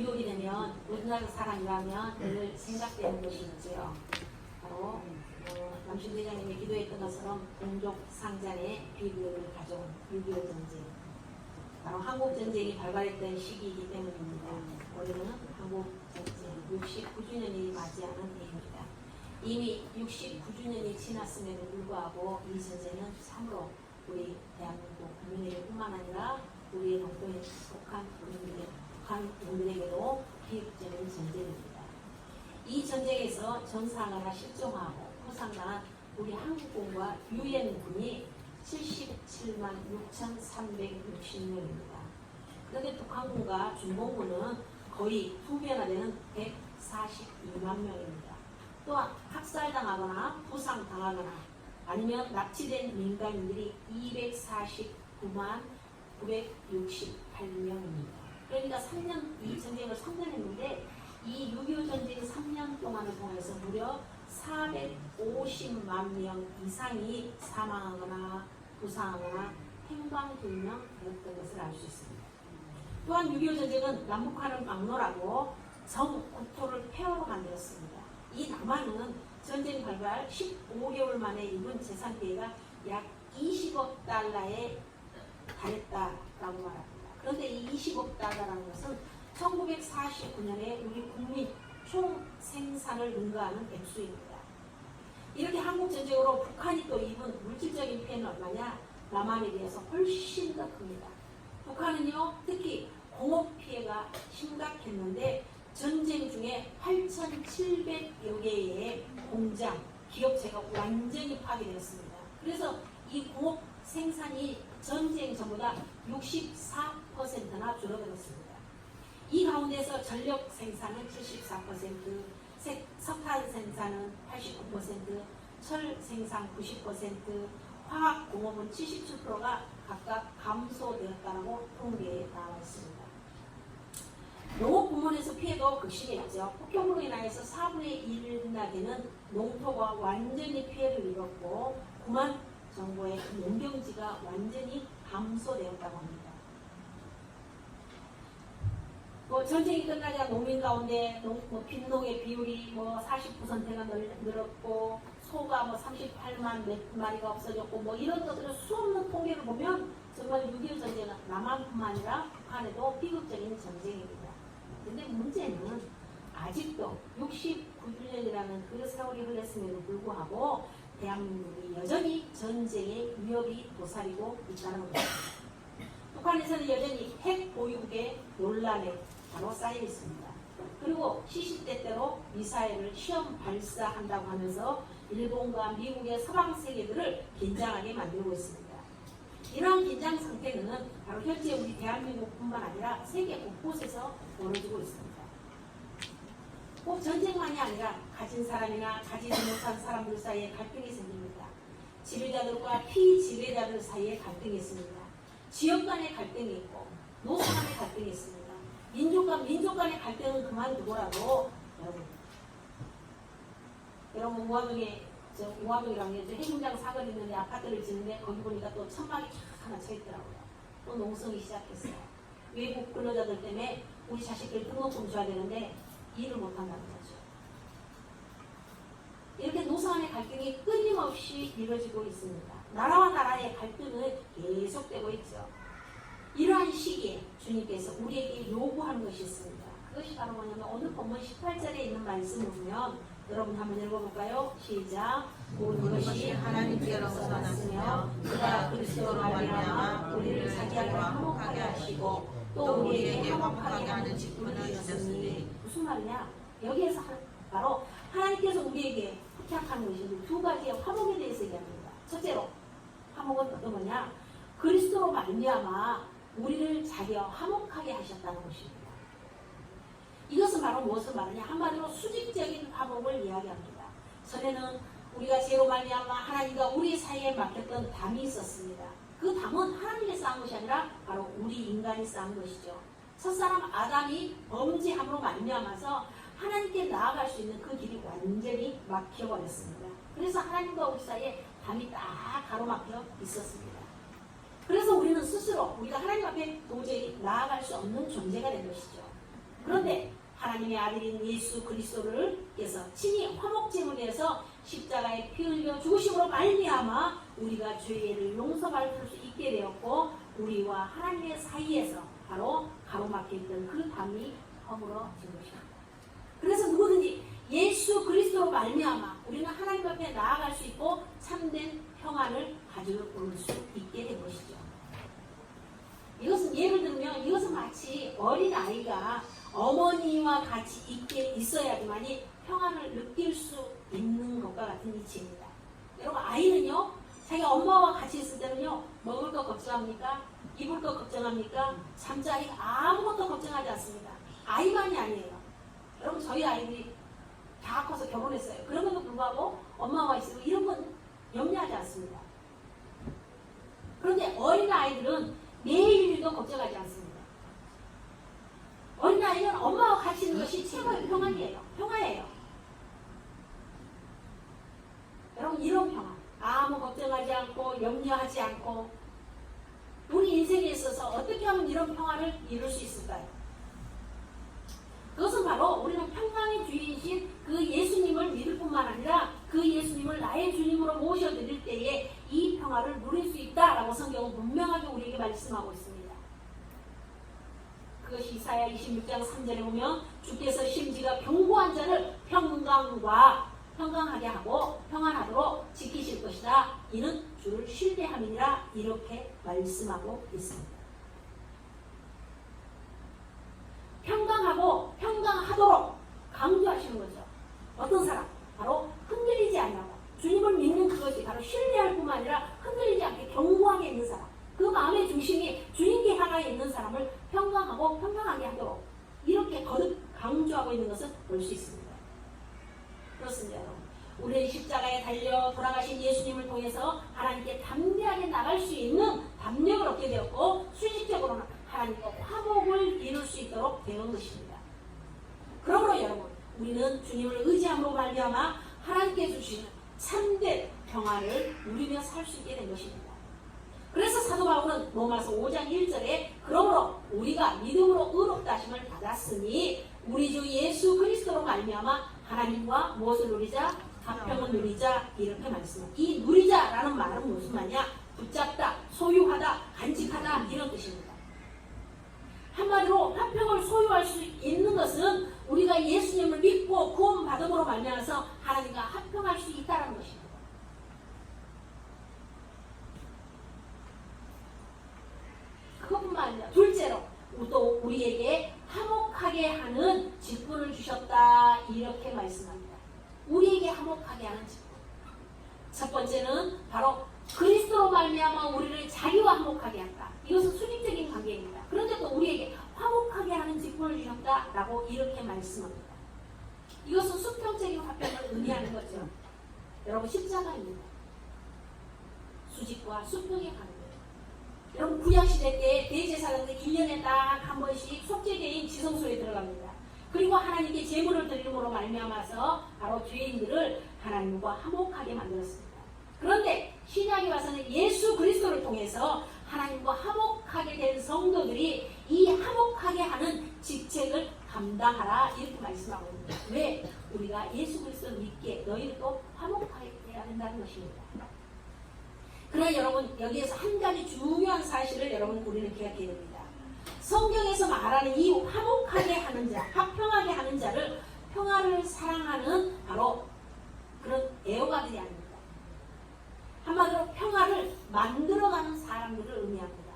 유혹이 되면 우리나라 사람이라면 늘 생각되는 것이 있지요. 바로 남신 대장님이 기도했던 것처럼 동족 상잔의 비극을 가져온 6.25 전쟁. 바로 한국 전쟁이 발발했던 시기이기 때문입니다. 올해는 한국 전쟁 69주년이 맞이하는 해입니다. 이미 69주년이 지났음에도 불구하고 이 전쟁은 참으로 우리 대한민국 국민에게 뿐만 아니라 우리의 동포인 북한 국민에게도 비극적인 전쟁입니다. 이 전쟁에서 전사하거나 실종하고 부상당한 우리 한국군과 유엔군이 77만 6,360명입니다. 그런데 북한군과 중공군은 거의 2배나 되는 142만 명입니다. 또한 학살당하거나 부상당하거나 아니면 납치된 민간인들이 249만 968명입니다. 그러니까 3년, 이 전쟁을 3년 했는데 이 6.25 전쟁 3년 동안을 통해서 무려 450만 명 이상이 사망하거나 부상하거나 행방불명되었던 것을 알 수 있습니다. 또한 6.25 전쟁은 남북한을 막론하고 전 국토를 폐허로 만들었습니다. 이 남한은 전쟁 발발 15개월 만에 입은 재산 피해가 약 20억 달러에 달했다라고 말합니다. 그런데 이 20억 달러라는 것은 1949년에 우리 국민 총 생산을 능가하는 액수입니다. 이렇게 한국전쟁으로 북한이 또 입은 물질적인 피해는 얼마냐? 남한에 비해서 훨씬 더 큽니다. 북한은요, 특히 공업 피해가 심각했는데 전쟁 중에 8,700여 개의 공장, 기업체가 완전히 파괴되었습니다. 그래서 이 공업 생산이 전쟁 전보다 64%나 줄어들었습니다. 이 가운데서 전력 생산은 74%, 석탄 생산은 89%, 철 생산 90%, 화학공업은 77%가 각각 감소되었다고 통계에 나와 있습니다. 농업 부문에서 피해도 극심했죠. 폭염으로 인하여서 4분의 1이나 되는 농토가 완전히 피해를 입었고 9만 정도의 농경지가 완전히 감소되었다고 합니다. 전쟁이 끝나자 농민 가운데 빈농의 비율이 40%가 늘었고 소가 38만 몇 마리가 없어졌고 이런 것들을 수없는 통계를 보면 정말 6.25 전쟁은 남한뿐만 아니라 북한에도 비극적인 전쟁입니다. 근데 문제는 아직도 69주년이라는 그 세월이 흘렀음에도 불구하고 대한민국이 여전히 전쟁의 위협이 도사리고 있다는 것입니다. 북한에서는 여전히 핵 보유국의 논란에 바로 쌓여 있습니다. 그리고 시시때때로 미사일을 시험 발사한다고 하면서 일본과 미국의 서방 세계들을 긴장하게 만들고 있습니다. 이러한 긴장 상태는 바로 현재 우리 대한민국뿐만 아니라 세계 곳곳에서 벌어지고 있습니다. 꼭 전쟁만이 아니라 가진 사람이나 가지지 못한 사람들 사이에 갈등이 생깁니다. 지배자들과 피지배자들 사이에 갈등이 있습니다. 지역 간의 갈등이 있고 노사 간의 갈등이 있습니다. 민족과 민족 간의 갈등은 그만두고라도 여러분 우화동이라는 게 해군장 사거리 있는데 아파트를 짓는데 거기 보니까 또 천막이 쫙 하나 쳐 있더라고요. 또 농성이 시작했어요. 외국 근로자들 때문에 우리 자식들 등록금 줘야 되는데 일을 못한다는 거죠. 이렇게 노사 간의 갈등이 끊임없이 이루어지고 있습니다. 나라와 나라의 갈등은 계속되고 있죠. 이러한 시기에 주님께서 우리에게 요구하는 것이 있습니다. 그것이 바로 뭐냐면 오늘 본문 18절에 있는 말씀을 보면 여러분 한번 읽어볼까요? 시작. 모든 것이 하나님께로서 났으며 그가 그리스도로 말미암아 우리를 자기와 화목하게 하시고 또 우리에게 화목하게 하는 직분을 주셨으니 무슨 말이냐? 여기에서 바로 하나님께서 우리에게 부탁하는 것이 두 가지의 화목에 대해서 얘기합니다. 첫째로 화목은 어떤 거냐? 그리스도로 말미암아 우리를 자기와 화목하게 하셨다는 것입니다. 이것은 바로 무엇을 말하냐? 한마디로 수직적인 화목을 이야기합니다. 전에는 우리가 죄로 말미암아 하나님과 우리 사이에 막혔던 담이 있었습니다. 그 담은 하나님이 쌓은 것이 아니라 바로 우리 인간이 쌓은 것이죠. 첫사람 아담이 범죄함으로 말미암아서 하나님께 나아갈 수 있는 그 길이 완전히 막혀버렸습니다. 그래서 하나님과 우리 사이에 담이 딱 가로막혀 있었습니다. 그래서 우리는 스스로 우리가 하나님 앞에 도저히 나아갈 수 없는 존재가 된 것이죠. 그런데 하나님의 아들인 예수 그리스도를께서 친히 화목제물을 해서 십자가에 피 흘려 죽으심으로 말미암아 우리가 죄를 용서받을 수 있게 되었고 우리와 하나님의 사이에서 바로 가로막혀있던 그 담이 허물어진 것입니다. 그래서 누구든지 예수 그리스도로 말미암아 우리는 하나님 앞에 나아갈 수 있고 참된 평안을 가져올 수 있게 된 것이죠. 이것은 예를 들면 이것은 마치 어린아이가 어머니와 같이 있어야지만이 평안을 느낄 수 있는 것과 같은 이치입니다. 여러분 아이는요 자기 엄마와 같이 있을 때는요 먹을 거 걱정합니까? 입을 거 걱정합니까? 잠자리 아무것도 걱정하지 않습니다. 아이만이 아니에요. 여러분 저희 아이들이 다 커서 결혼했어요. 그럼에도 불구하고 엄마와 있으면 이런 건 염려하지 않습니다. 그런데 어린아이들은 내일도 걱정하지 않습니다. 어린아이는 엄마와 같이 있는 것이 최고의 평안이에요. 평화예요. 여러분 이런 평안 아무 걱정하지 않고 염려하지 않고 우리 인생에 있어서 어떻게 하면 이런 평안을 이룰 수 있을까요? 그것은 바로 우리는 평강의 주인이신 그 예수님을 믿을 뿐만 아니라 그 예수님을 나의 주님으로 모셔드릴 때에 이 평화를 누릴 수 있다라고 성경은 분명하게 우리에게 말씀하고 있습니다. 그것이 이사야 26장 3절에 보면 주께서 심지가 견고한 자를 평강하게 하고 평안하도록 지키실 것이다. 이는 주를 신뢰함이니라 이렇게 말씀하고 있습니다. 평강하고 평강하도록 강조하시는 거죠. 어떤 사람? 바로 흔들리지 않냐고 주님을 믿는 그것이 바로 신뢰할 뿐만 아니라 흔들리지 않게 견고하게 있는 사람, 그 마음의 중심이 주님께 향하여 있는 사람을 평강하고 평강하게 하도록 이렇게 거듭 강조하고 있는 것을 볼 수 있습니다. 그렇습니다. 여러분. 우리의 십자가에 달려 돌아가신 예수님을 통해서 하나님께 담대하게 나갈 수 있는 담력을 얻게 되었고 수직적으로는 하나님과 화목을 이룰 수 있도록 되는 것입니다. 그러므로 여러분 우리는 주님을 의지함으로 말미암아 하나님께 주시는 참된 평화를 누리며 살 수 있게 된 것입니다. 그래서 사도 바울은 로마서 5장 1절에 그러므로 우리가 믿음으로 의롭다 하심을 받았으니 우리 주 예수 그리스도로 말미암아 하나님과 무엇을 누리자? 화평을 누리자 이렇게 말씀합니다. 이 누리자라는 말은 무슨 말이냐? 붙잡다, 소유하다, 간직하다 이런 뜻입니다. 한마디로 화평을 소유할 수 있는 것은 우리가 예수님을 믿고 구원받음으로 말미암아서 하나님과 화평할 수 있다는 것입니다. 그것뿐만 아니라 둘째로 또 우리에게 화목하게 하는 직분을 주셨다 이렇게 말씀합니다. 우리에게 화목하게 하는 직분. 첫 번째는 바로 그리스도로 말미암아 우리를 자기와 화목하게 한다. 이것은 수직적인 관계입니다. 그런데 또 우리에게 화목하게 하는 직분을 주셨다라고 이렇게 말씀합니다. 이것은 수평적인 화평을 의미하는 거죠. 여러분 십자가입니다. 수직과 수평의 관계. 여러분 구약시대 때 대제사장들 1년에 딱 한 번씩 속죄제인 지성소에 들어갑니다. 그리고 하나님께 제물을 드림으로 말미암아서 바로 죄인들을 하나님과 화목하게 만들었습니다. 그런데 신약에 와서는 예수 그리스도를 통해서 하나님과 화목하게 된 성도들이 이 화목하게 하는 직책을 감당하라 이렇게 말씀하고 있습니다. 왜? 우리가 예수 그리스도를 믿기에 너희를 또 화목하게 해야 된다는 것입니다. 그러나 여러분 여기에서 한 가지 중요한 사실을 여러분 우리는 기억해야 됩니다. 성경에서 말하는 이 화목하게 하는 자, 화평하게 하는 자를 평화를 사랑하는 바로 그런 애호가들이 아닙니다. 한마디로 평화를 만들어가는 사람들을 의미합니다.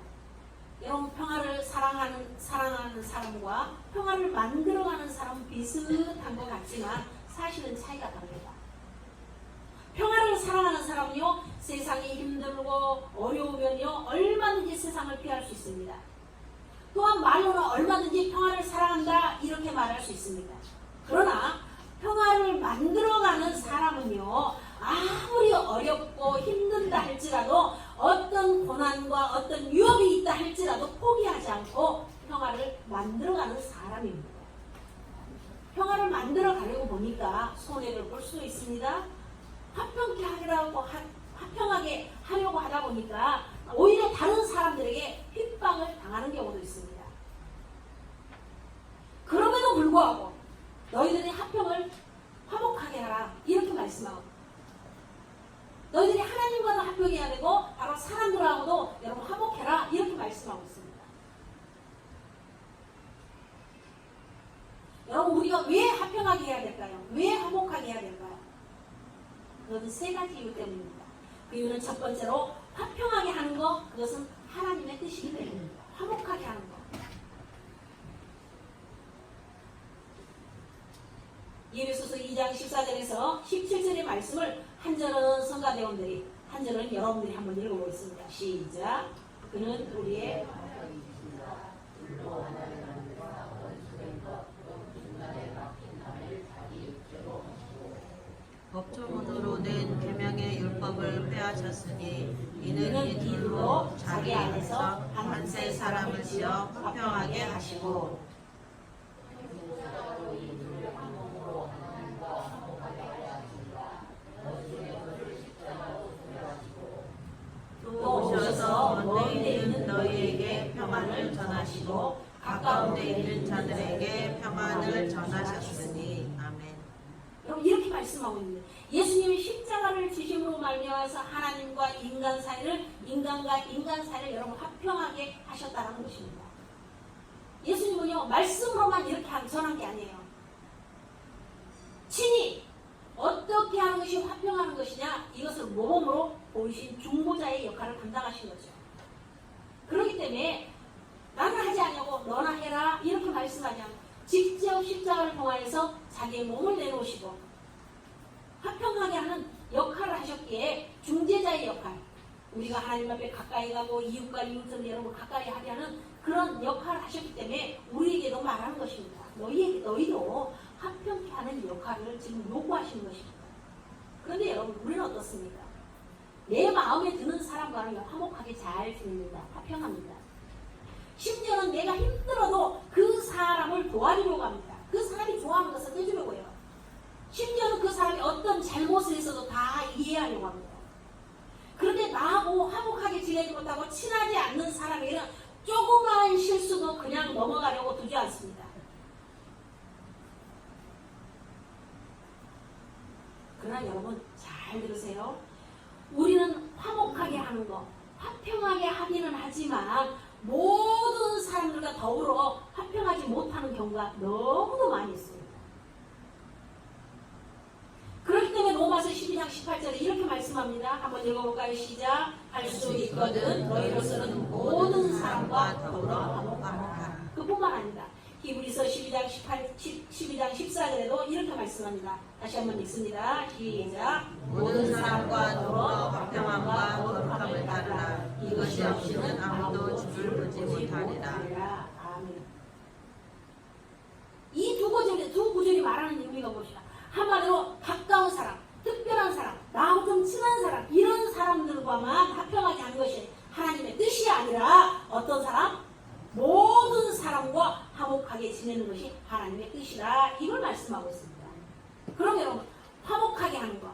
여러분 평화를 사랑하는 사람과 평화를 만들어가는 사람은 비슷한 것 같지만 사실은 차이가 다릅니다. 평화를 사랑하는 사람은요 세상이 힘들고 어려우면요 얼마든지 세상을 피할 수 있습니다. 또한 말로는 얼마든지 평화를 사랑한다 이렇게 말할 수 있습니다. 그러나 평화를 만들어가는 사람은요 아무리 어렵고 힘든다 할지라도 어떤 고난과 어떤 위협이 있다 할지라도 포기하지 않고 평화를 만들어가는 사람입니다. 평화를 만들어가려고 보니까 손해를 볼 수도 있습니다. 화평하게 하려고 하다 보니까 오히려 다른 사람들에게 핍박을 당하는 경우도 있습니다. 그럼에도 불구하고 너희들의 화평을 화목하게 하라 이렇게 말씀하고, 너희들이 하나님과도 화평해야 되고 바로 사람들하고도 여러분 화목해라 이렇게 말씀하고 있습니다. 여러분 우리가 왜 화평하게 해야 될까요? 왜 화목하게 해야 될까요? 그것은 세 가지 이유 때문입니다. 그 이유는 첫 번째로 화평하게 하는 것, 그것은 하나님의 뜻이기 때문입니다. 화목하게 하는 것. 예배소서 2장 14절에서 17절의 말씀을 한 절은 성가대원들이, 한 절은 여러분들이 한번 읽어보겠습니다. 시작. 그는 우리의 법조문으로 낸 계명의 율법을 빼앗았으니 이는 이들로 자기 안에서 한세 사람을 지어 화평하게 하시고, 또 오셔서 멀리 있는 너희에게 평안을 전하시고 가까운 데 있는 자들에게 평안을 전하셨으니. 아멘. 여러분 이렇게 말씀하고 있는데, 예수님이 십자가를 지심으로 말미암아서 하나님과 인간 사이를, 인간과 인간 사이를 여러분 화평하게 하셨다는 것입니다. 예수님은요 말씀으로만 이렇게 전한 게 아니에요. 친히 어떻게 하는 것이 화평하는 것이냐, 이것을 모범으로 보이신 중보자의 역할을 감당하신 거죠. 그렇기 때문에 나는 하지 않냐고 너나 해라 이렇게 말씀하지 않고 직접 십자가를 통하여서 자기의 몸을 내놓으시고 화평하게 하는 역할을 하셨기에 중재자의 역할, 우리가 하나님 앞에 가까이 가고 이웃과 이웃을 여러분 가까이 하게 하는 그런 역할을 하셨기 때문에 우리에게도 말하는 것입니다. 너희도 화평케 하는 역할을 지금 요구하시는 것입니다. 그런데 여러분 우리는 어떻습니까? 내 마음에 드는 사람과는 화목하게 잘 지냅니다. 화평합니다. 심지어는 내가 힘들어도 그 사람을 도와주려고 합니다. 그 사람이 좋아하는 것을 해주려고 해요. 심지어는 그 사람이 어떤 잘못을 했어도 다 이해하려고 합니다. 그런데 나하고 화목하게 지내지 못하고 친하지 않는 사람에게는 조그마한 실수도 그냥 넘어가려고 두지 않습니다. 그러나 여러분 잘 들으세요. 우리는 화목하게 하는 거, 화평하게 하기는 하지만 모든 사람들과 더불어 화평하지 못하는 경우가 너무도 많이 있습니다. 그렇기 때문에 로마서 12장 18절에 이렇게 말씀합니다. 한번 읽어볼까요? 시작. 할 수 있거든 너희로서는 모든 사람과 더불어 화목하라. 그뿐만 아니라 히브리서 12장 14절에도 이렇게 말씀합니다. 다시 한번 읽습니다. 시작. 모든 사람과 더불어 화평함과 거룩함을 따르라. 이것이 없이는 아무도 주를 보지 못하리라. 아멘. 이 두 구절이 말하는 의미가 무엇이냐? 한마디로 가까운 사람, 특별한 사람, 나하고 좀 친한 사람, 이런 사람들과만 화평하게 하는 것이 하나님의 뜻이 아니라 어떤 사람? 모든 사람과 화목하게 지내는 것이 하나님의 뜻이다. 이걸 말씀하고 있습니다. 그럼 여러분 화목하게 하는 것,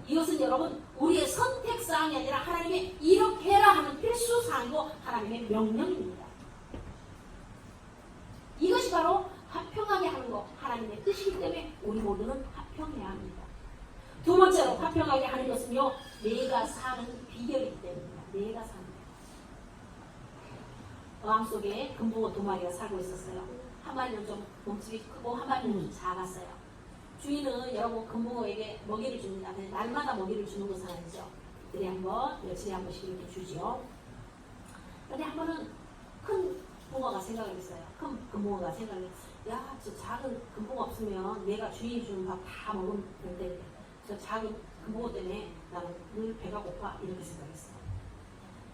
이것은 여러분 우리의 선택사항이 아니라 하나님의 이렇게 해라 하는 필수사항이고 하나님의 명령입니다. 이것이 바로 화평하게 하는 것, 하나님의 뜻이기 때문에 우리 모두는 화평해야 합니다. 두 번째로 화평하게 하는 것은요, 내가 사는 비결이기 때문입니다. 내가 사는 어항 속에 금붕어 두 마리가 살고 있었어요. 한 마리는 좀 몸집이 크고 한 마리는 좀 작았어요. 주인은 여러분 금붕어에게 먹이를 줍니다. 날마다 먹이를 주는 것은 아니죠. 이들이 며칠에 한 번씩 이렇게 주죠. 그런데 한 번은 큰 붕어가 생각을 했어요. 큰 금붕어가 생각을 했어요. 야, 저 작은 금붕어 없으면 내가 주인이 주는 밥 다 먹으면 되는데 저 작은 금붕어 때문에 나는 늘 배가 고파 이렇게 생각했어요.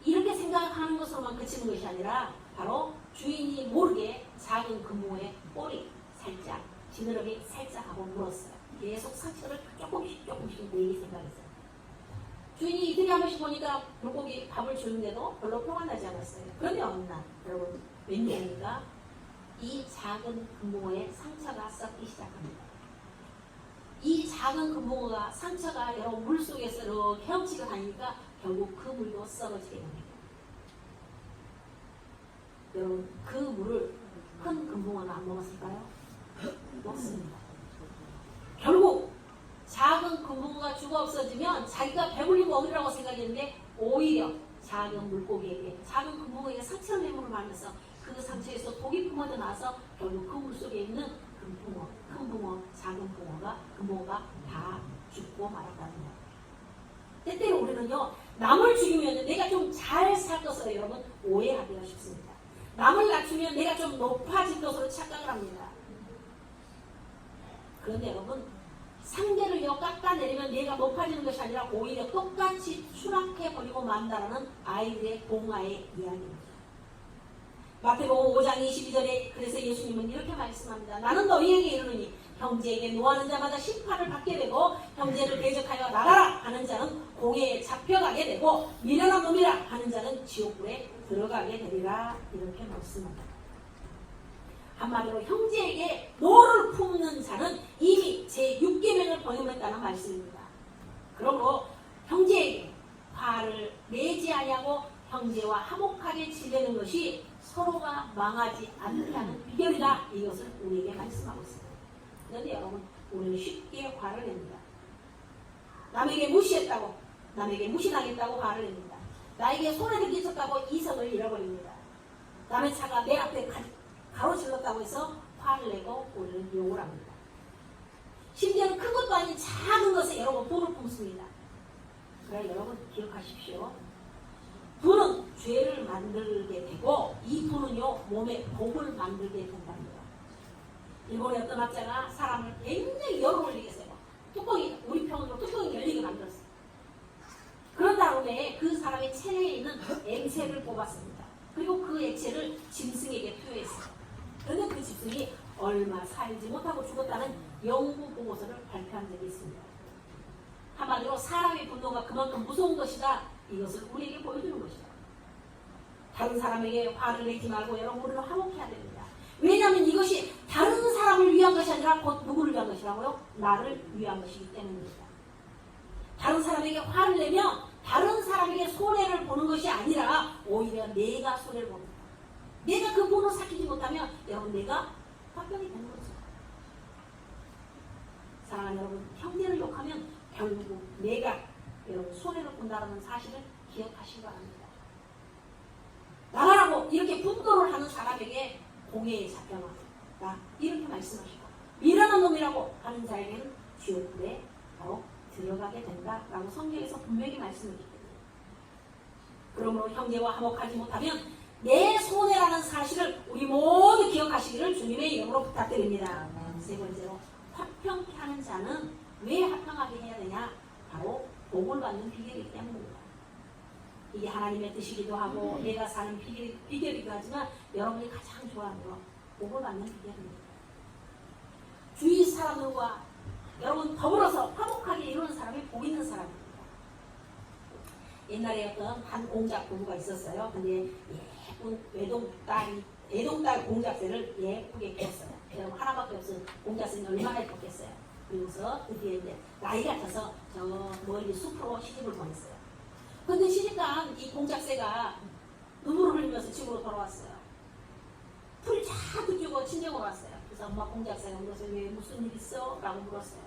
이렇게 생각하는 것으로만 그치는 것이 아니라 바로 주인이 모르게 작은 금붕어의 꼬리 살짝, 지느러미 살짝 하고 물었어요. 계속 상처를 조금씩 내기 생각했어요. 주인이 이틀에 한 번씩 보니까 물고기 밥을 주는데도 별로 표가 나지 않았어요. 그런데 어느 날 여러분 웬일입니까? 이 작은 금붕어에 상처가 썩기 시작합니다. 이 작은 금붕어가 상처가 여러분 물속에서 이렇게 헤엄치고 다니니까 결국 그 물도 썩어지게 됩니다. 여러분 그 물을 큰 금붕어는 안 먹었을까요? 자기가 배불리 먹으리라고 생각했는데 오히려 작은 물고기에게, 작은 금붕어에게 상처를 내물을 하면서 그 상처에서 독이 품어져 나서 결국 그 물속에 있는 금붕어, 큰 붕어, 작은 금붕어가 다 죽고 말았다는 거예요. 때때로 우리는요, 남을 죽이면 내가 좀 잘 살 것으로 여러분 오해하기가 쉽습니다. 남을 낮추면 내가 좀 높아질 것으로 착각을 합니다. 그런데 여러분, 상대를요 깎아내리면 내가 높아지는 것이 아니라 오히려 똑같이 추락해버리고 만다라는 아이들의 동화의 이야기입니다. 마태복음 5장 22절에 그래서 예수님은 이렇게 말씀합니다. 나는 너희에게 이르노니 형제에게 노하는 자마다 심판을 받게 되고 형제를 대적하여 나가라 하는 자는 공회에 잡혀가게 되고 미련한 놈이라 하는 자는 지옥불에 들어가게 되리라. 이렇게 말씀합니다. 한마디로 형제에게 노를 품는 자는 이미 제6계명을 범했다는 말씀입니다. 그러므로 형제에게 화를 내지 아니하고 형제와 화목하게 지내는 것이 서로가 망하지 않는다는 비결이다. 이것을 우리에게 말씀하고 있습니다. 그런데 여러분, 우리는 쉽게 화를 냅니다. 남에게 무시했다고, 남에게 무시당했다고 화를 냅니다. 나에게 손해를 끼쳤다고 이성을 잃어버립니다. 남의 차가 내 앞에 가로질렀다고 해서 화를 내고 우리는 욕을 합니다. 심지어는 큰 것도 아닌 작은 것에 여러분 분을 품습니다. 그러나 여러분 기억하십시오. 분은 죄를 만들게 되고 이 분은요 몸에 복을 만들게 된답니다. 일본의 어떤 학자가 사람을 굉장히 열을 올리게 했어요. 뚜껑이, 우리 평으로 뚜껑이 열리게 만들었어요. 그런 다음에 그 사람의 체내에 있는 액체를 뽑았습니다. 그리고 그 액체를 짐승에게 투여했어요. 그런데 그 짐승이 얼마 살지 못하고 죽었다는 연구 보고서를 발표한 적이 있습니다. 한마디로 사람의 분노가 그만큼 무서운 것이다. 이것을 우리에게 보여주는 것이다. 다른 사람에게 화를 내지 말고 여러분 우리는 화목해야 됩니다. 왜냐하면 이것이 다른 사람을 위한 것이 아니라 곧 누구를 위한 것이라고요? 나를 위한 것이기 때문입니다. 다른 사람에게 화를 내면 다른 사람에게 손해를 보는 것이 아니라 오히려 내가 손해를 봅니다. 내가 그 분을 삭히지 못하면 여러분 내가 화병이 되는 거죠. 사랑하는 여러분, 형제를 욕하면 결국 내가 여러분 손해를 본다는 사실을 기억하시기 바랍니다. 나가라고 이렇게 분노를 하는 사람에게 공회에 잡혀나다 이렇게 말씀하시고 미련한 놈이라고 하는 자에게는 지옥불에 바로 들어가게 된다라고 성경에서 분명히 말씀하기 때문에 그러므로 형제와 화목하지 못하면 내 손해라는 사실을 우리 모두 기억하시기를 주님의 이름으로 부탁드립니다. 세 번째로 화평케 하는 자는 왜 화평하게 해야 되냐? 바로 복을 받는 비결이기 때문입니다. 이게 하나님의 뜻이기도 하고 내가 사는 비결이기도 하지만 여러분이 가장 좋아하는 거 복을 받는 비결입니다. 주위 사람들과 여러분 더불어서 화목하게 이루는 사람이 복 있는 사람입니다. 옛날에 어떤 한 공작 부부가 있었어요. 근데 예쁜 외동딸 공작새를 예쁘게 키웠어요. 여러분 하나밖에 없은 공작새는 얼마나 예뻤겠어요. 그래서 드디어 이제 나이가 들어서 저 멀리 숲으로 시집을 보냈어요. 근데 시집간 이 공작새가 눈물을 흘리면서 집으로 돌아왔어요. 풀이 자꾸 뛰고 친정으로 왔어요. 그래서 엄마 공작새가 물었어요. 왜 무슨 일 있어? 라고 물었어요.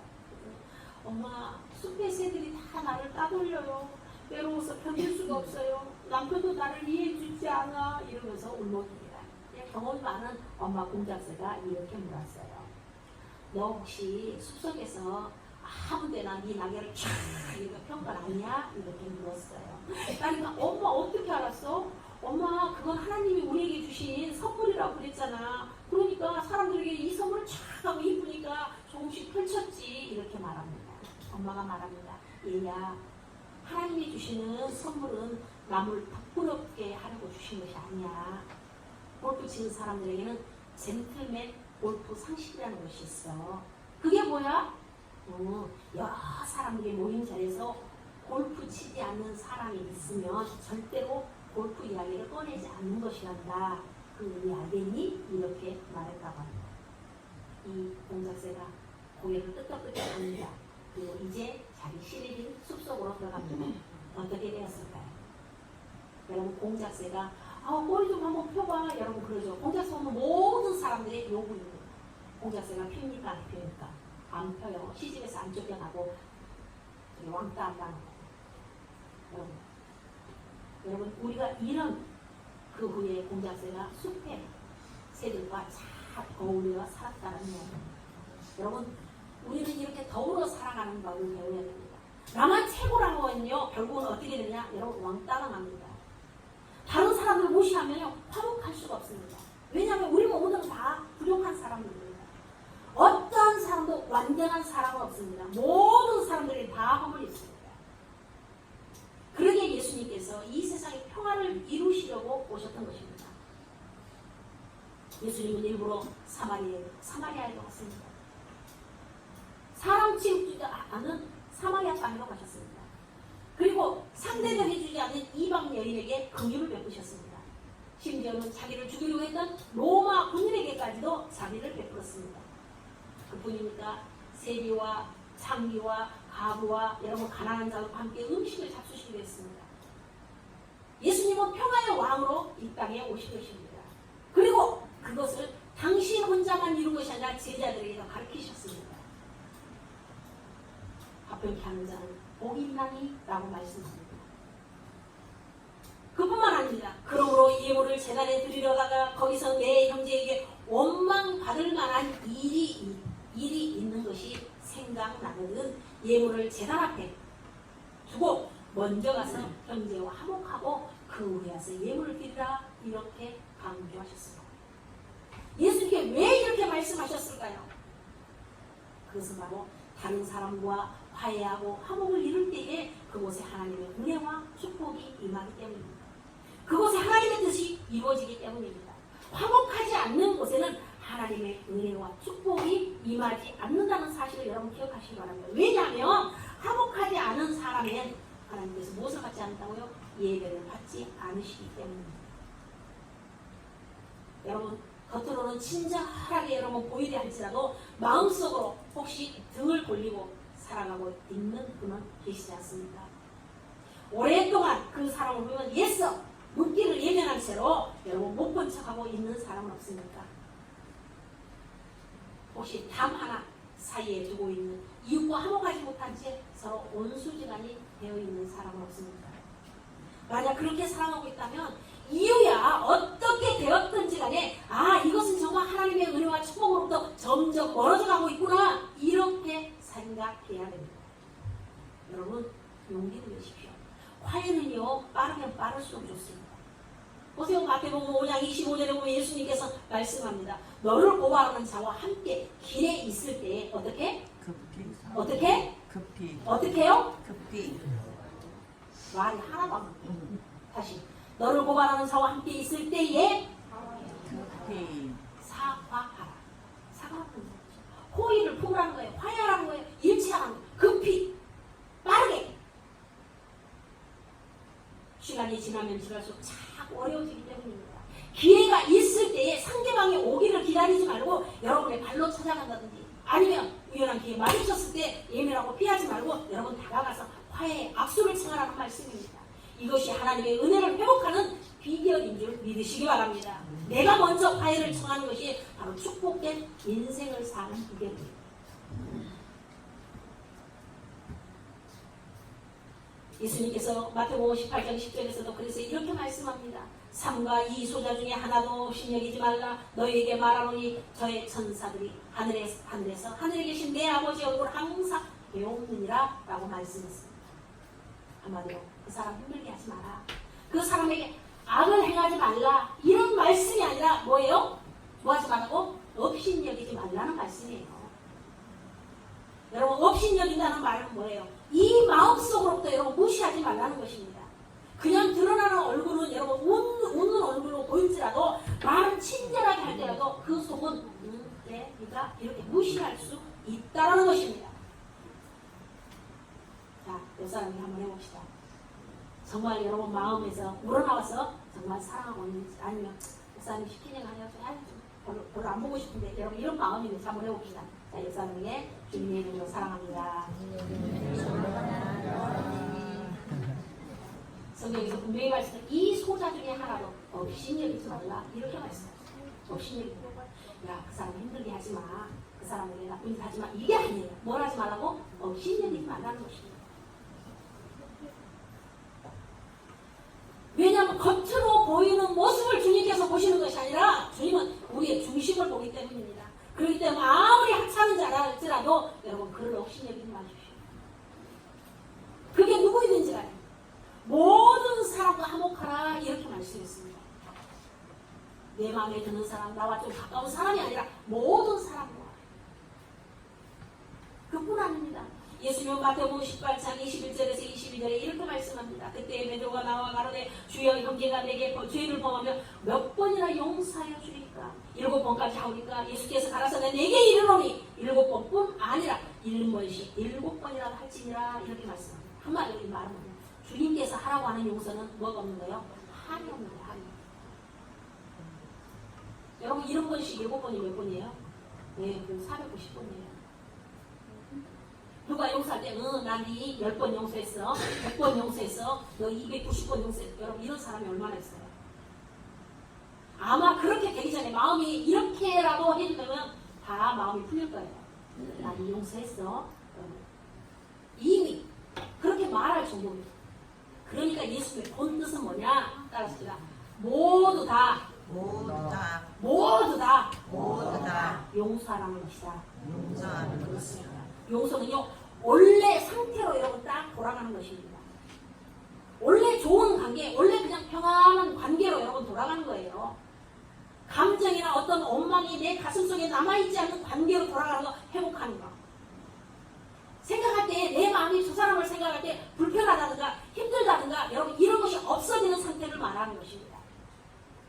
엄마 숲의 새들이 다 나를 따돌려요. 외로워서 견딜 수가 없어요. 남편도 나를 이해해주지 않아. 이러면서 울먹입니다. 경험이 많은 엄마 공작새가 이렇게 물었어요. 너 혹시 숲속에서 아무 데나 네 낙엽을 쫙 이렇게 펴건 아니야? 이렇게 물었어요. 그러니까 엄마 어떻게 알았어? 엄마 그건 하나님이 우리에게 주신 선물이라고 그랬잖아. 그러니까 사람들에게 이 선물을 쫙 하고 이쁘니까 조금씩 펼쳤지. 이렇게 말합니다. 엄마가 말합니다. 얘야 하나님이 주시는 선물은 남을 부끄럽게 하려고 주신 것이 아니야. 골프 치는 사람들에게는 젠틀맨 골프 상식이라는 것이 있어. 그게 뭐야? 여러 사람들이 모인 자리에서 골프 치지 않는 사람이 있으면 절대로 골프 이야기를 꺼내지 않는 것이란다. 그 의미 알겠니? 이렇게 말했다고 합니다. 이 공작새가 고개를 끄덕끄덕 합니다. 그리고 이제 자기 시리인 숲속으로 들어갑니다. 어떻게 되었을까요? 여러분 공작새가 꼬리 좀 한번 펴봐. 여러분 그러죠. 공작새 보면 모든 사람들이 욕을 입니다. 공작새가 핍니까? 안 핍니까? 안 펴요. 시집에서 안 쫓겨나고 왕따 안 당하고 여러분 우리가 이런 그 후에 공작새가 숲에 새들과 잘 어울려 살았다는 거. 여러분 우리는 이렇게 더불어 살아가는 법을 배워야 됩니다. 나만 최고라고는요 결국은 어떻게 되냐? 여러분 왕따가 납니다. 다른 사람들 무시하면요 화목할 수가 없습니다. 왜냐하면 우리 모두는 다 부족한 사람들입니다. 어떤 사람도 완전한 사람은 없습니다. 모든 사람들이 다 허물 있습니다. 그러기에 예수님께서 이 세상에 평화를 이루시려고 오셨던 것입니다. 예수님은 일부러 사마리아에 갔습니다. 사람 취급주지 않은 사마리아 땅으로 가셨습니다. 그리고 상대도 해주지 않는 이방 여인에게 긍휼을 베푸셨습니다. 심지어는 자기를 죽이려고 했던 로마 군인에게까지도 자비를 베풀었습니다. 그뿐입니까? 세리와 창기와 가부와 여러분 가난한 자와 함께 음식을 잡수시기로 했습니다. 예수님은 평화의 왕으로 이 땅에 오신 것입니다. 그리고 그것을 당신 혼자만 이룬 것이 아니라 제자들에게도 가르치셨습니다. 가평케 하는 자는 복이 있나니 라고 말씀하십니다. 그뿐만 아닙니다. 그러므로 예물을 제단에 드리려다가 거기서 내 형제에게 원망받을 만한 일이 있는 것이 생각나거든 예물을 제단 앞에 두고 먼저 가서 형제와 화목하고 그 후에 와서 예물을 드리라 이렇게 강조하셨습니다. 예수님께 왜 이렇게 말씀하셨을까요? 그것은 바로 다른 사람과 화해하고 화목을 이룰 때에 그곳에 하나님의 은혜와 축복이 임하기 때문입니다. 그곳에 하나님의 뜻이 이루어지기 때문입니다. 화목하지 않는 곳에는 하나님의 은혜와 축복이 임하지 않는다는 사실을 여러분 기억하시기 바랍니다. 왜냐하면 화목하지 않은 사람엔 하나님께서 무엇을 받지 않는다고요? 예배를 받지 않으시기 때문입니다. 여러분 겉으로는 친절하게 여러분 보이려 할지라도 마음속으로 혹시 등을 돌리고 살아가고 있는 분은 계시지 않습니까? 오랫동안 그 사람을 보면 예서 묻기를 예면한 채로 여러분 못 본 척하고 있는 사람은 없습니까? 혹시 담 하나 사이에 두고 있는 이웃과 화목하지 못한 채 서로 온수지간이 되어 있는 사람은 없습니까? 만약 그렇게 살아가고 있다면 이유야 어떻게 되었든지 간에 이것은 정말 하나님의 은혜와 축복으로부터 점점 멀어져 가고 있구나 이렇게 생각해야 됩니다. 여러분 용기를 내십시오. 화해는요 빠르면 빠를수록 좋습니다. 보세요. 마태복음 5장 25절에 보면 예수님께서 말씀합니다. 너를 고발하는 자와 함께 길에 있을 때 어떻게? 어떻게 해요? 말이 하나도 안 나와요. 다시 너를 고발하는 자와 함께 있을 때에 사과하라. 사과하는 거죠. 호의를 품으라는 거예요. 화해하라는 거예요. 일치하라는 거예요. 급히 빠르게. 시간이 지나면 지날수록 자꾸 어려워지기 때문입니다. 기회가 있을 때에 상대방이 오기를 기다리지 말고 여러분의 발로 찾아간다든지 아니면 우연한 기회에 마주쳤을 때 예민하고 피하지 말고 여러분 다가가서 화해의 악수를 청하라는 말씀입니다. 이것이 하나님의 은혜를 회복하는 비결인 줄 믿으시기 바랍니다. 내가 먼저 화해를 청하는 것이 바로 축복된 인생을 사는 비결입니다. 예수님께서 마태복음 18장 10절에서도 그래서 이렇게 말씀합니다. 3과 2 소자 중에 하나도 신여기지 말라. 너희에게 말하노니 저의 천사들이 하늘에서 하늘에 계신 내 아버지 얼굴을 항상 배우느니라 라고 말씀했습니다. 한마디로 그 사람 힘들게 하지 마라. 그 사람에게 악을 행하지 말라. 이런 말씀이 아니라 뭐예요? 뭐하지 말라고? 업신여기지 말라는 말씀이에요. 여러분 업신여긴다는 말은 뭐예요? 이 마음속으로부터 여러분 무시하지 말라는 것입니다. 그냥 드러나는 얼굴은 여러분 웃는 얼굴로 보일지라도 말은 친절하게 할 때라도 그 속은 네가 이렇게 무시할 수 있다는 것입니다. 자, 옆 사람이 한번 해봅시다. 정말 여러분 마음에서 우러나와서 정말 사랑하고 있는지 아니면 목사님 시키는 거 아니어서 별로 안 보고 싶은데 여러분 이런 마음이면 한번 해봅시다. 자, 옆 사람에게 주님의 이름으로 사랑합니다. 성경에서 분명히 말씀해 이 소자 중에 하나도 업신여기지 말라 이렇게 말씀하셨어요. 업신여기지 말라. 야, 그 사람 힘들게 하지 마. 그 사람에게 나쁜 짓 하지 마. 이게 아니에요. 뭘 하지 말라고? 업신여기지 말라는 것입니다. 보이는 모습을 주님께서 보시는 것이 아니라 주님은 우리의 중심을 보기 때문입니다. 그렇기 때문에 아무리 하찮은 자라 할지라도 여러분 그를 업신여기지 마십시오. 그게 누구이든지 간에 모든 사람과 화목하라 이렇게 말씀했습니다. 내 마음에 드는 사람, 나와 좀 가까운 사람이 아니라 모든 사람과. 그뿐 아닙니다. 예수님은 마태복음 18장 21절에서 22절에 이렇게 말씀합니다. 그때 베드로가 나와 가로되 주여 형제가 내게 죄를 범하며 몇 번이나 용서하여 주리까? 7번까지 하오니까 예수께서 가라사대 내게 이르노니 7번뿐 아니라 7번이라도 할지니라 이렇게 말씀합니다. 한마디로 이 말은 주님께서 하라고 하는 용서는 뭐가 없는 거예요? 한이 없는 거예요. 한이. 여러분 7번씩 7번이 몇 번이에요? 네, 490번이에요. 누가 용서할 때, 난이 10번 용서했어, 100번 용서했어, 너 290번 용서했어. 여러분 이런 사람이 얼마나 있어요? 아마 그렇게 되기 전에 마음이 이렇게라도 해주면 다 마음이 풀릴 거예요. 난이 용서했어. 이미 그렇게 말할 정도입니다. 그러니까 예수님의 본 뜻은 뭐냐? 따라합시다. 모두 다 용서하는 것이다. 용서하는 것이다. 용서는요, 원래 상태로 여러분 딱 돌아가는 것입니다. 원래 좋은 관계, 원래 그냥 평안한 관계로 여러분 돌아가는 거예요. 감정이나 어떤 원망이 내 가슴속에 남아있지 않는 관계로 돌아가는 거, 회복하는 거. 생각할 때, 내 마음이 저 사람을 생각할 때 불편하다든가 힘들다든가 여러분 이런 것이 없어지는 상태를 말하는 것입니다.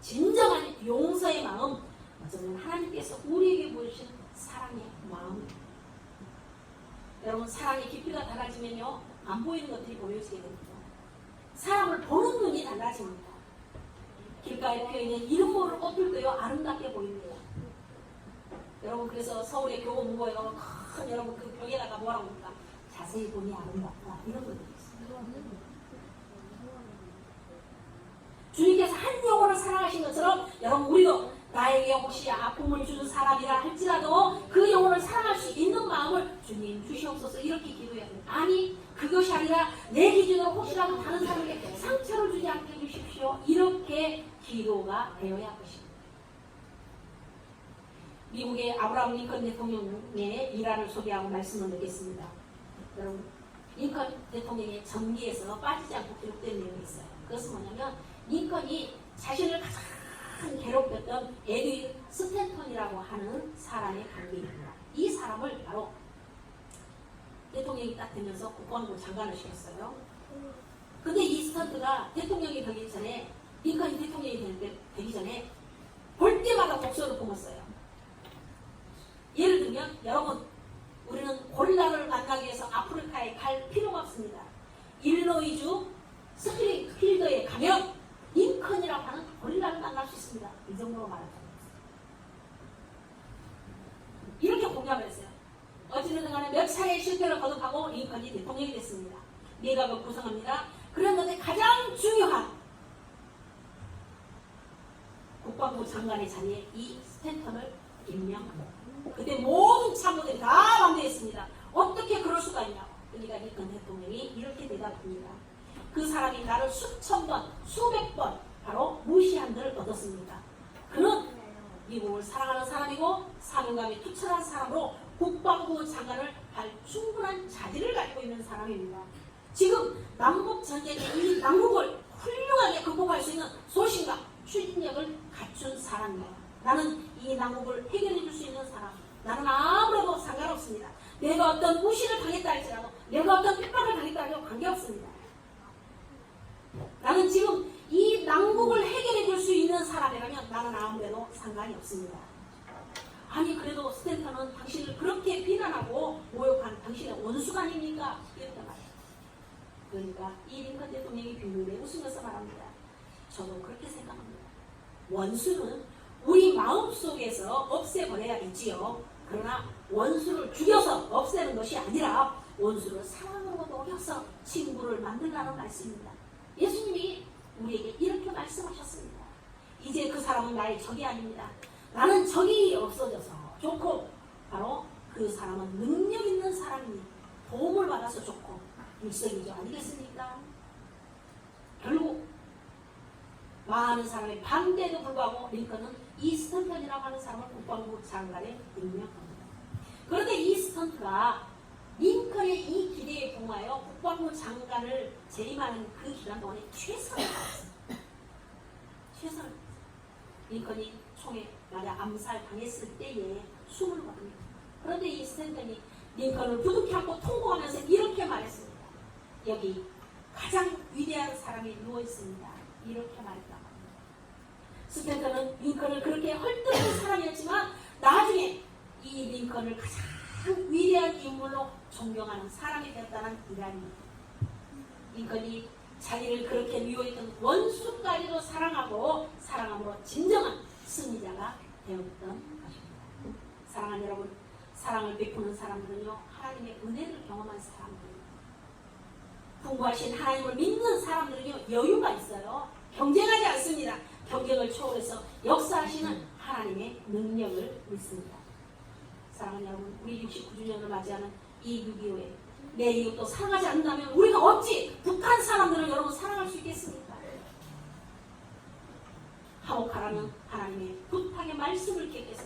진정한 용서의 마음, 어쩌면 하나님께서 우리에게 보여주신 사랑의 마음입니다. 여러분 사랑의 깊이가 달라지면요 안 보이는 것들이 보여지게 됩니다. 사람을 보는 눈이 달라집니다. 길가에 피어있는 이름 모를 꽃들도요 아름답게 보입니다. 여러분 그래서 서울의 교보문고에 가면 큰 여러분 그 벽에다가 뭐라고 합니까? 자세히 보니 아름답다 이런 것들이 있습니다. 주님께서 한 영혼을 사랑하신 것처럼 여러분 우리도 나에게 혹시 아픔을 주는 사람이라 할지라도 그 영혼을 사랑할 수 있는 마음을 주님 주시옵소서 이렇게 기도해야 됩니다. 아니 그것이 아니라 내 기준으로 혹시라도 다른 사람에게 상처를 주지 않게 해주십시오. 이렇게 기도가 되어야 할 것입니다. 미국의 아브라함 링컨 대통령의 일화를 소개하고 말씀을 드리겠습니다. 여러분 링컨 대통령의 전기에서 빠지지 않고 기록된 내용이 있어요. 그것은 뭐냐면 링컨이 자신을 가장 괴롭혔던 에드윈 스탠턴이라고 하는 사람의 관계입니다. 이 사람을 바로 대통령이 딱 되면서 국방부 장관을 시켰어요. 근데 이 스탠트가 대통령이 되기 전에 링컨이 대통령이 되기 전에 볼 때마다 독서를 품었어요. 예를 들면 여러분 우리는 고릴라를 만나기 위해서 아프리카에 갈 필요가 없습니다. 일리노이주 스프링필드에 가면 링컨이라고 하는 고릴라를 만날 수 있습니다. 이 정도로 말할 수 있습니다. 이렇게 공감을 했어요. 어찌됐든 간에 몇 차례의 실패를 거듭하고 링컨이 대통령이 됐습니다. 내각을 구성합니다. 그랬는데 가장 중요한 국방부 장관의 자리에 이 스탠턴을 임명합니다. 그때 모든 참모들이 다 반대했습니다. 어떻게 그럴 수가 있냐고. 그러니까 링컨 대통령이 이렇게 대답합니다. 그 사람이 나를 수천 번, 수백 번 바로 무시한들 얻었습니다. 그는 미국을 사랑하는 사람이고 사명감이 투철한 사람으로 국방부 장관을 할 충분한 자질을 가지고 있는 사람입니다. 지금 남북 전쟁의 이 난국을 훌륭하게 극복할 수 있는 소신과 추진력을 갖춘 사람이에요. 나는 이 난국을 해결해 줄 수 있는 사람. 나는 아무래도 상관없습니다. 내가 어떤 무시를 당했다 할지라도 내가 어떤 핍박을 당했다 해도 관계없습니다. 나는 지금 이 난국을 해결해 줄 수 있는 사람이라면 나는 아무래도 상관이 없습니다. 아니 그래도 스탠턴은 당신을 그렇게 비난하고 모욕한 당신의 원수가 아닙니까? 이렇게 말해요. 그러니까 이 링컨 대통령이 빙글에 웃으면서 말합니다. 저도 그렇게 생각합니다. 원수는 우리 마음속에서 없애버려야겠지요. 그러나 원수를 죽여서 없애는 것이 아니라 원수를 사랑으로 녹여서 친구를 만들라는 말씀입니다. 예수님이 우리에게 이렇게 말씀하셨습니다. 이제 그 사람은 나의 적이 아닙니다. 나는 적이 없어져서 좋고 바로 그 사람은 능력 있는 사람이니 도움을 받아서 좋고 일석이조 아니겠습니까? 결국 많은 사람의 반대에도 불구하고 링컨은 이 스턴턴이라고 하는 사람을 국방부 장관에 임명합니다. 그런데 이 스턴트가 링컨의 이 기대에 부응하여 국방부 장관을 재임하는 그 기간 동안에 최선을 다했습니다. 최선을 다했습니다. 링컨이 총에 맞아 암살당했을 때에 숨을 거둡니다. 그런데 이 스탠턴이 링컨을 부둥켜 안고 통곡하면서 이렇게 말했습니다. 여기 가장 위대한 사람이 누워있습니다. 이렇게 말했다고 합니다. 스탠턴은 링컨을 그렇게 헐뜯은 사람이었지만 나중에 이 링컨을 가장 위대한 인물로 존경하는 사람이 되었다는 이란입니다. 링컨이 자기를 그렇게 미워했던 원수까지도 사랑하고 사랑함으로 진정한 승리자가 되었던 것입니다. 사랑하는 여러분, 사랑을 베푸는 사람들은요 하나님의 은혜를 경험한 사람들입니다. 풍부하신 하나님을 믿는 사람들은요 여유가 있어요. 경쟁하지 않습니다. 경쟁을 초월해서 역사하시는 하나님의 능력을 믿습니다. 사랑하는 여러분, 우리 69주년을 맞이하는 이 6.25에 내 이웃도 사랑하지 않는다면 우리가 어찌 북한 사람들을 여러분 사랑할 수 있겠습니까? 화목하라는 하나님의 부탁의 말씀을 기억해서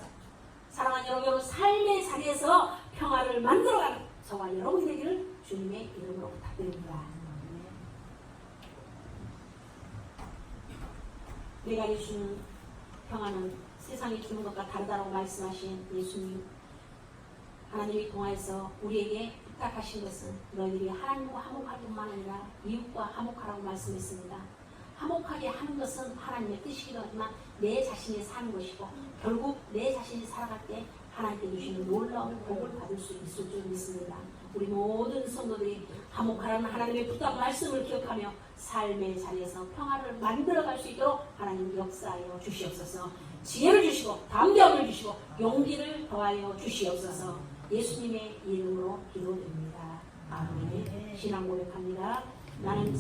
사랑하는 여러분, 삶의 자리에서 평화를 만들어가는 저와 여러분이 되기를 주님의 이름으로 부탁드립니다. 내가 주는 평화는 세상이 주는 것과 다르다고 말씀하신 예수님, 하나님이 통하여서 우리에게 부탁하신 것은 너희들이 하나님과 화목할 뿐만 아니라 이웃과 화목하라고 말씀했습니다. 화목하게 하는 것은 하나님의 뜻이기도 하지만 내 자신이 사는 것이고 결국 내 자신이 살아갈 때 하나님께 주시는 놀라운 복을 받을 수 있을 줄 믿습니다. 우리 모든 성도들이 화목하라는 하나님의 부탁 말씀을 기억하며 삶의 자리에서 평화를 만들어갈 수 있도록 하나님 역사하여 주시옵소서. 지혜를 주시고 담대함을 주시고 용기를 더하여 주시옵소서. 예수님의 이름으로 기도드립니다. 아멘. 신앙 고백합니다. 나는